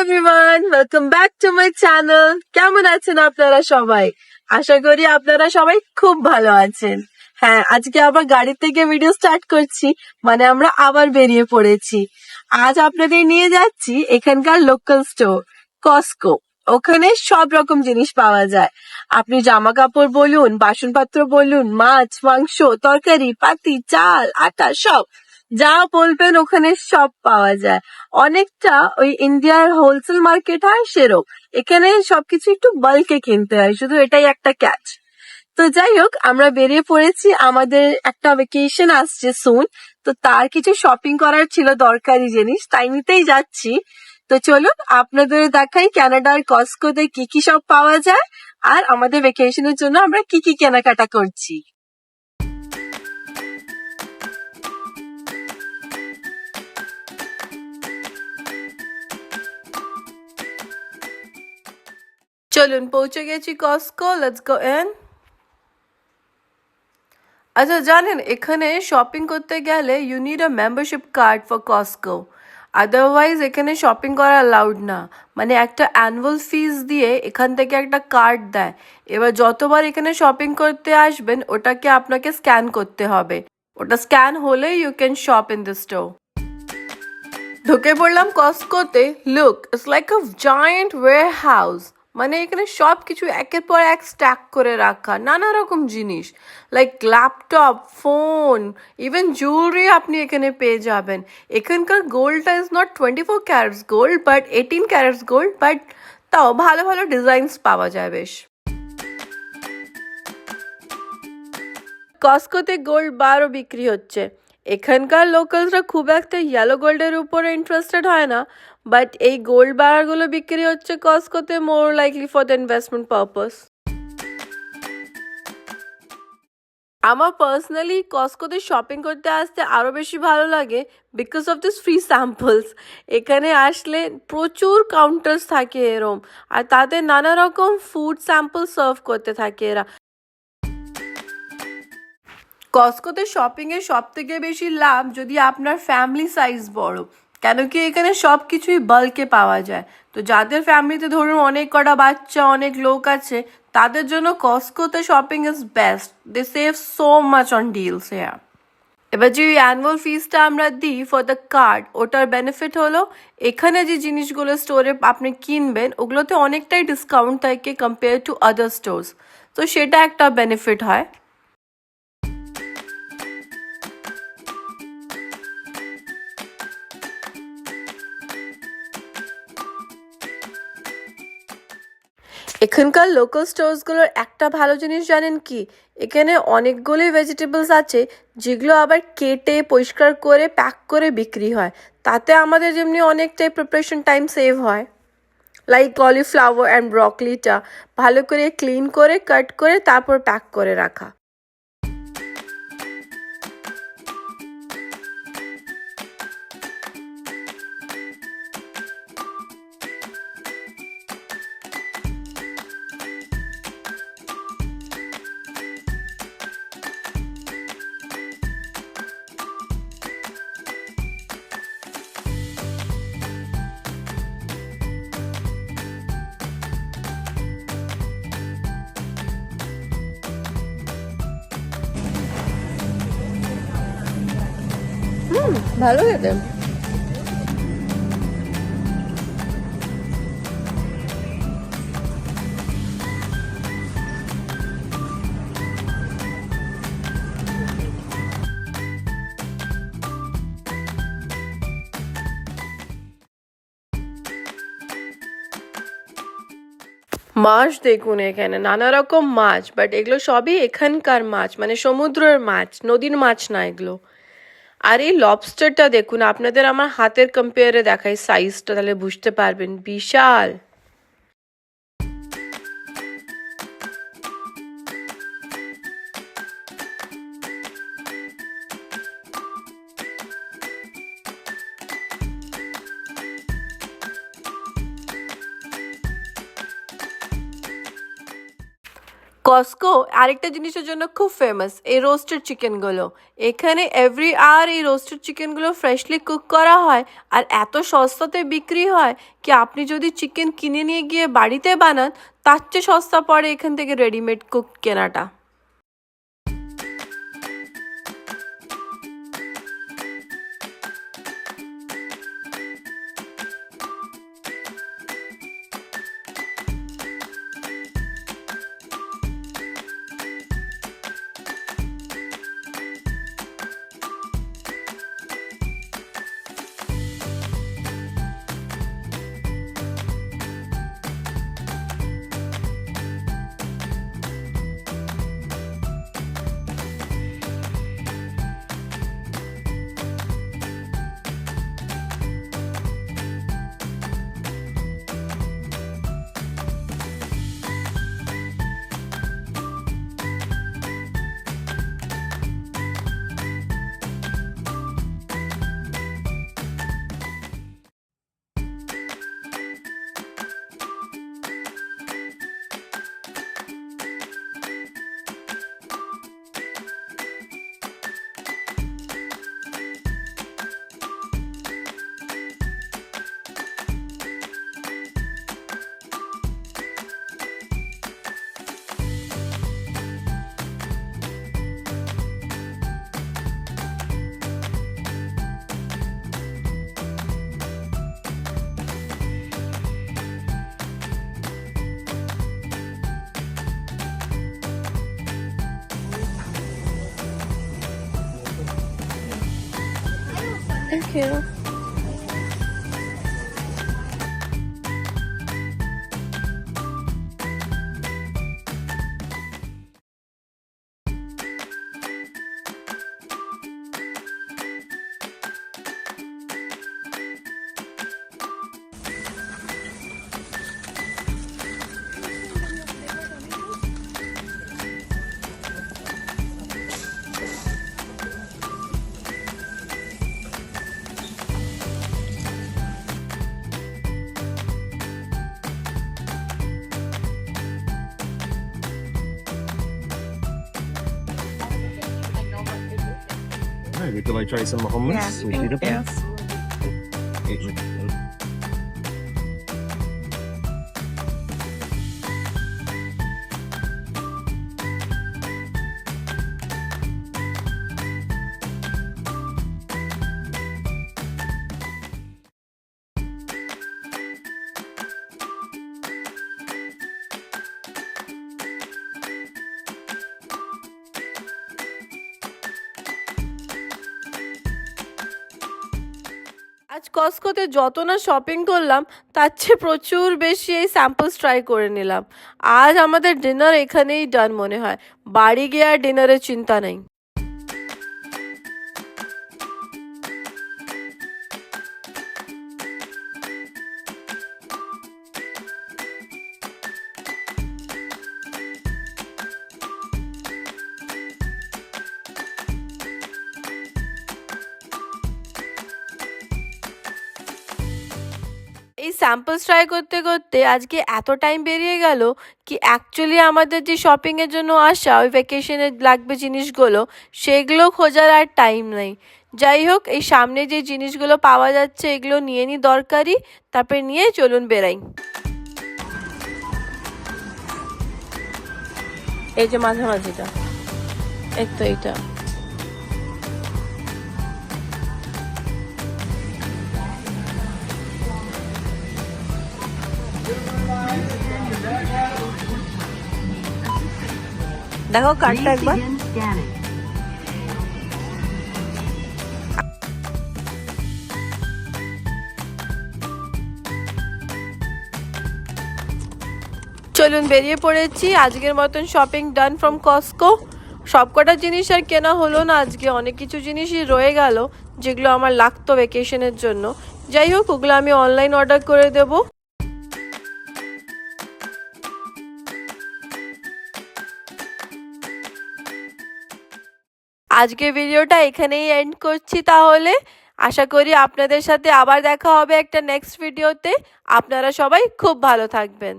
Everyone, welcome back to my channel. কেমন আছেন আপনারা সবাই? আশা করি আপনারা সবাই খুব ভালো আছেন। হ্যাঁ, আজকে আবার গাড়ি থেকে ভিডিও স্টার্ট করছি, মানে আমরা আবার বেরিয়ে পড়েছি। আজ আপনাদের নিয়ে যাচ্ছি এখানকার লোকাল স্টোর কস্কো। ওখানে সব রকম জিনিস পাওয়া যায়। আপনি জামা কাপড় বলুন, বাসনপত্র বলুন, মাছ, মাংস, তরকারি, পাতি, চাল, আটা, সব যা বলবেন ওখানে সব পাওয়া যায়। অনেকটা ওই ইন্ডিয়ার হোলসেল মার্কেট হয় সেরকম। এখানে সবকিছু একটু বাল্কে কিনতে হয়, শুধু এটাই একটা ক্যাচ। তো যাই হোক, আমরা বেরিয়ে পড়েছি, আমাদের একটা ভেকেশন আসছে সুন। তো তার কিছু শপিং করার ছিল, দরকারি জিনিস, তাই নিতেই যাচ্ছি। তো চলুন আপনাদের দেখাই কানাডার কস্কোতে কি কি সব পাওয়া যায়, আর আমাদের ভেকেশনের জন্য আমরা কি কি কেনাকাটা করছি। চলুন, পৌঁছে গেছি কস্কো, লেটস গো ইন। আচ্ছা, জানেন এখানে শপিং করতে গেলে you need a membership card for Costco, otherwise এখানে শপিং করা অ্যালাউড না। মানে একটা অ্যানুয়াল ফিস দিয়ে এখান থেকে একটা কার্ড দেয়। এবার যতবার এখানে শপিং করতে আসবেন ওটাকে আপনাকে স্ক্যান করতে হবে। ওটা স্ক্যান হলে you can shop in the store. ঢুকে পড়লাম কস্কোতে। Look, it's like a giant warehouse. মানে এখানে সব কিছু একের পর এক স্ট্যাক করে রাখা, নানা রকম জিনিস like laptop, phone, even jewellery আপনি এখানে পেয়ে যাবেন। এখানকার গোল্ডটা is not 24 carats gold, but 18 carats gold, but তাও ভালো ভালো ডিজাইনস পাওয়া যায় বেশ। কস্কোতে গোল্ড বারও বিক্রি হচ্ছে। এখানকার লোকালসরা খুব একটা ইয়েলো গোল্ডের উপরে ইন্টারেস্টেড হয় না, বাট এই গোল্ড বারগুলো বিক্রি হচ্ছে কস্কোতে more likely for the investment purpose. আমার পার্সোনালি কস্কোতে শপিং করতে আসতে আরও বেশি ভালো লাগে because of this free samples. এখানে আসলে প্রচুর কাউন্টার্স থাকে এরম, আর তাতে নানা রকম ফুড স্যাম্পল সার্ভ করতে থাকে এরা। কস্কোতে শপিংয়ের সব থেকে বেশি লাভ যদি আপনার ফ্যামিলি সাইজ বড়, কেন কি এখানে সব কিছুই বাল্কে পাওয়া যায়। তো যাদের ফ্যামিলিতে ধরুন অনেক কটা বাচ্চা, অনেক লোক আছে, তাদের জন্য কস্কোতে shopping is best. They save so much on deals here. এবার যে অ্যানুয়াল ফিসটা আমরা দিই ফর দ্য কার্ড, ওটার বেনিফিট হলো এখানে যে জিনিসগুলো স্টোরে আপনি কিনবেন ওগুলোতে অনেকটাই ডিসকাউন্ট থাকে কম্পেয়ার টু আদার স্টোর্স। তো সেটা একটা বেনিফিট হয়। এখানকার লোকাল স্টোরসগুলোর একটা ভালো জিনিস জানেন কি, এখানে অনেকগুলোই ভেজিটেবলস আছে যেগুলো আবার কেটে পরিষ্কার করে প্যাক করে বিক্রি হয়। তাতে আমাদের যেমনি অনেকটাই প্রিপারেশন টাইম সেভ হয়। লাইক কলিফ্লাওয়ার অ্যান্ড ব্রকলিটা ভালো করে ক্লিন করে কাট করে তারপর প্যাক করে রাখা। ভালো খেতে। মাছ দেখুন, এখানে নানা রকম মাছ, বাট এগুলো সবই এখানকার মাছ, মানে সমুদ্রের মাছ, নদীর মাছ না এগুলো। আর এই লবস্টারটা দেখুন, আপনাদের আমার হাতের কম্পেয়ারে দেখাই সাইজটা, তাহলে বুঝতে পারবেন, বিশাল। কস্কো আরেকটা জিনিসের জন্য খুব ফেমাস, এই রোস্টেড চিকেনগুলো। এখানে এভরি আওয়ার এই রোস্টেড চিকেনগুলো ফ্রেশলি কুক করা হয় আর এত সস্তাতে বিক্রি হয় কি আপনি যদি চিকেন কিনে নিয়ে গিয়ে বাড়িতে বানান তার চেয়ে সস্তা পড়ে এখান থেকে রেডিমেড কুক কেনাটা। Thank you. Would you like to try some hummus? Yeah, with thank pita? you. আজ কস্কোতে যত না শপিং করলাম তার চেয়ে প্রচুর বেশি এই স্যাম্পলস ট্রাই করে নিলাম। আজ আমাদের ডিনার এখানেই ডান মনে হয়, বাড়ি গিয়ে আর ডিনারের চিন্তা নেই। এই স্যাম্পলস ট্রাই করতে করতে আজকে এত টাইম বেরিয়ে গেল কি অ্যাকচুয়ালি আমাদের যে শপিংয়ের জন্য আসা ওই ভ্যাকেশনে লাগবে জিনিসগুলো সেগুলো খোঁজার আর টাইম নেই। যাই হোক, এই সামনে যে জিনিসগুলো পাওয়া যাচ্ছে এগুলো নিয়ে নিই দরকারি, তারপরে নিয়ে চলুন বেরাই। এই যে মাঝামাঝিটা, এই তো এইটা। দেখো কার্ডটা একবার। চলুন বেরিয়ে পড়েছি। আজকের মতন শপিং ডান ফ্রম কস্কো। সবকটা জিনিস আর কেনা হলো না, আজকে অনেক কিছু জিনিসই রয়ে গেল যেগুলো আমার লাগতো ভ্যাকেশনের জন্য। যাই হোক, ওগুলো আমি অনলাইন অর্ডার করে দেবো। আজকে ভিডিওটা এখানেই এন্ড করছি তাহলে। আশা করি আপনাদের সাথে আবার দেখা হবে একটা নেক্সট ভিডিওতে। আপনারা সবাই খুব ভালো থাকবেন।